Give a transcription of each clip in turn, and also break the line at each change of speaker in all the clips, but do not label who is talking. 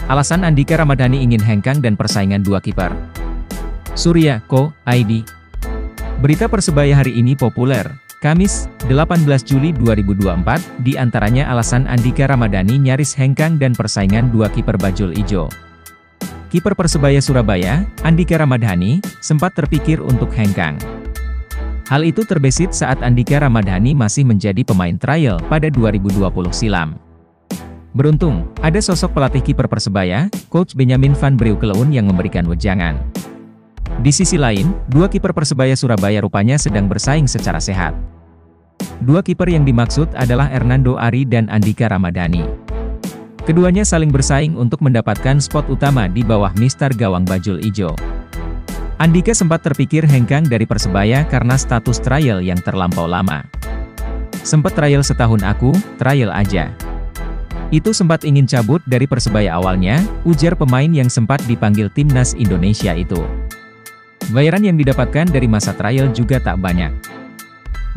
Alasan Andika Ramadhani ingin hengkang dan persaingan dua kiper. Surya.co.id. Berita Persebaya hari ini populer. Kamis, 18 Juli 2024, di antaranya alasan Andika Ramadhani nyaris hengkang dan persaingan dua kiper bajul ijo. Kiper Persebaya Surabaya, Andika Ramadhani, sempat terpikir untuk hengkang. Hal itu terbesit saat Andika Ramadhani masih menjadi pemain trial pada 2020 silam. Beruntung, ada sosok pelatih kiper Persebaya, Coach Benyamin Van Breukelen yang memberikan wejangan. Di sisi lain, dua kiper Persebaya Surabaya rupanya sedang bersaing secara sehat. Dua kiper yang dimaksud adalah Hernando Ari dan Andika Ramadhani. Keduanya saling bersaing untuk mendapatkan spot utama di bawah mister gawang bajul ijo. Andika sempat terpikir hengkang dari Persebaya karena status trial yang terlampau lama. Sempet trial setahun aku, trial aja. Itu sempat ingin cabut dari Persebaya awalnya, ujar pemain yang sempat dipanggil timnas Indonesia itu. Bayaran yang didapatkan dari masa trial juga tak banyak.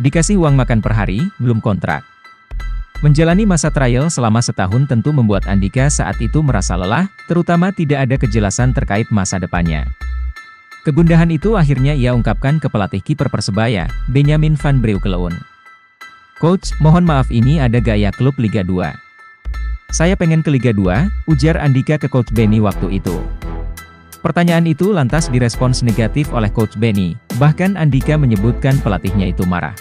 Dikasih uang makan per hari, belum kontrak. Menjalani masa trial selama setahun tentu membuat Andika saat itu merasa lelah, terutama tidak ada kejelasan terkait masa depannya. Kegundahan itu akhirnya ia ungkapkan ke pelatih kiper Persebaya, Benyamin Van Breukelen. Coach, mohon maaf ini ada gaya klub Liga 2. Saya pengen ke Liga 2, ujar Andika ke Coach Benny waktu itu. Pertanyaan itu lantas direspons negatif oleh Coach Benny, bahkan Andika menyebutkan pelatihnya itu marah.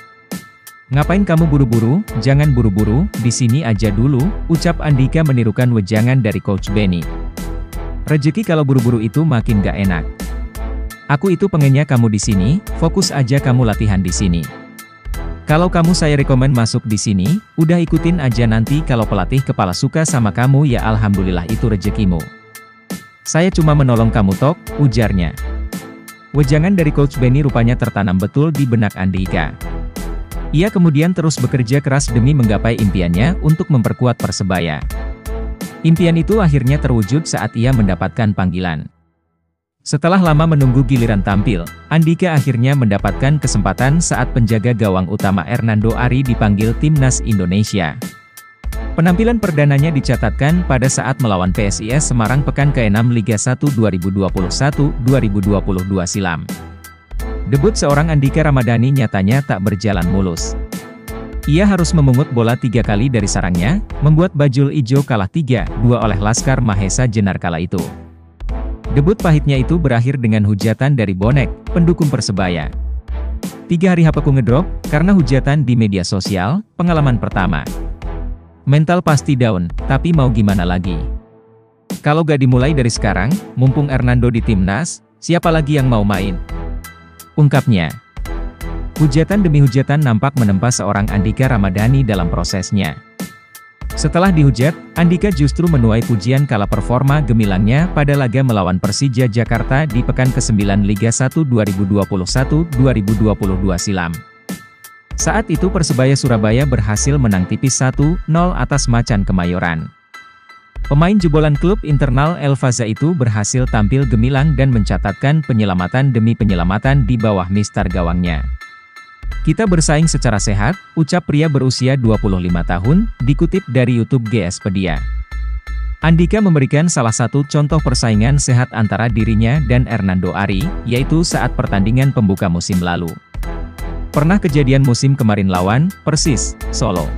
Ngapain kamu buru-buru, jangan buru-buru, di sini aja dulu, ucap Andika menirukan wejangan dari Coach Benny. Rezeki kalau buru-buru itu makin gak enak. Aku itu pengennya kamu di sini, fokus aja kamu latihan di sini. Kalau kamu saya rekomen masuk di sini, udah ikutin aja nanti kalau pelatih kepala suka sama kamu ya alhamdulillah itu rezekimu. Saya cuma menolong kamu tok, ujarnya. Wejangan dari Coach Benny rupanya tertanam betul di benak Andika. Ia kemudian terus bekerja keras demi menggapai impiannya untuk memperkuat Persebaya. Impian itu akhirnya terwujud saat ia mendapatkan panggilan. Setelah lama menunggu giliran tampil, Andika akhirnya mendapatkan kesempatan saat penjaga gawang utama Hernando Ari dipanggil timnas Indonesia. Penampilan perdananya dicatatkan pada saat melawan PSIS Semarang pekan ke-6 Liga 1 2021-2022 silam. Debut seorang Andika Ramadhani nyatanya tak berjalan mulus. Ia harus memungut bola 3 kali dari sarangnya, membuat bajul ijo kalah 3-2 oleh Laskar Mahesa Jenar kala itu. Debut pahitnya itu berakhir dengan hujatan dari bonek, pendukung Persebaya. 3 hari hapeku ngedrop, karena hujatan di media sosial, pengalaman pertama. Mental pasti down, tapi mau gimana lagi? Kalau gak dimulai dari sekarang, mumpung Hernando di timnas, siapa lagi yang mau main? Ungkapnya. Hujatan demi hujatan nampak menempa seorang Andika Ramadhani dalam prosesnya. Setelah dihujat, Andika justru menuai pujian kala performa gemilangnya pada laga melawan Persija Jakarta di pekan ke-9 Liga 1 2021-2022 silam. Saat itu Persebaya Surabaya berhasil menang tipis 1-0 atas Macan Kemayoran. Pemain jebolan klub internal El Faza itu berhasil tampil gemilang dan mencatatkan penyelamatan demi penyelamatan di bawah mister gawangnya. Kita bersaing secara sehat, ucap pria berusia 25 tahun, dikutip dari YouTube GSpedia. Andika memberikan salah satu contoh persaingan sehat antara dirinya dan Hernando Ari, yaitu saat pertandingan pembuka musim lalu. Pernah kejadian musim kemarin lawan Persis Solo.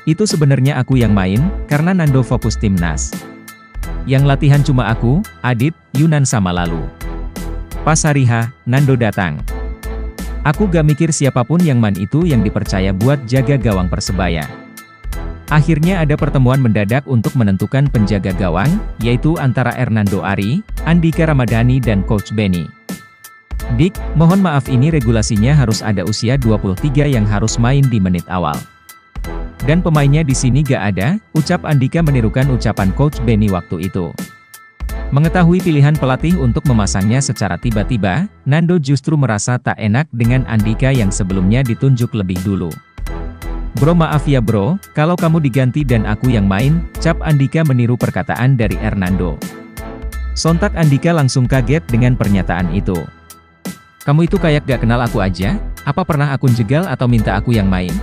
Itu sebenarnya aku yang main, karena Nando fokus timnas. Yang latihan cuma aku, Adit, Yunan sama lalu. Pas hari H, Nando datang. Aku gak mikir siapapun yang main itu yang dipercaya buat jaga gawang Persebaya. Akhirnya ada pertemuan mendadak untuk menentukan penjaga gawang, yaitu antara Hernando Ari, Andika Ramadhani dan Coach Benny. Dik, mohon maaf ini regulasinya harus ada usia 23 yang harus main di menit awal. Dan pemainnya di sini gak ada, ucap Andika menirukan ucapan Coach Benny waktu itu. Mengetahui pilihan pelatih untuk memasangnya secara tiba-tiba, Nando justru merasa tak enak dengan Andika yang sebelumnya ditunjuk lebih dulu. Bro maaf ya bro, kalau kamu diganti dan aku yang main, cap Andika meniru perkataan dari Hernando. Sontak Andika langsung kaget dengan pernyataan itu. Kamu itu kayak gak kenal aku aja, apa pernah aku jegal atau minta aku yang main?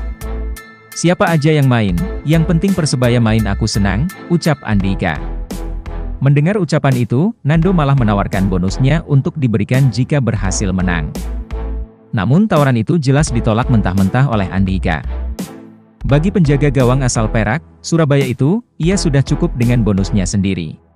Siapa aja yang main, yang penting Persebaya main aku senang, ucap Andika. Mendengar ucapan itu, Nando malah menawarkan bonusnya untuk diberikan jika berhasil menang. Namun tawaran itu jelas ditolak mentah-mentah oleh Andika. Bagi penjaga gawang asal Perak, Surabaya itu, ia sudah cukup dengan bonusnya sendiri.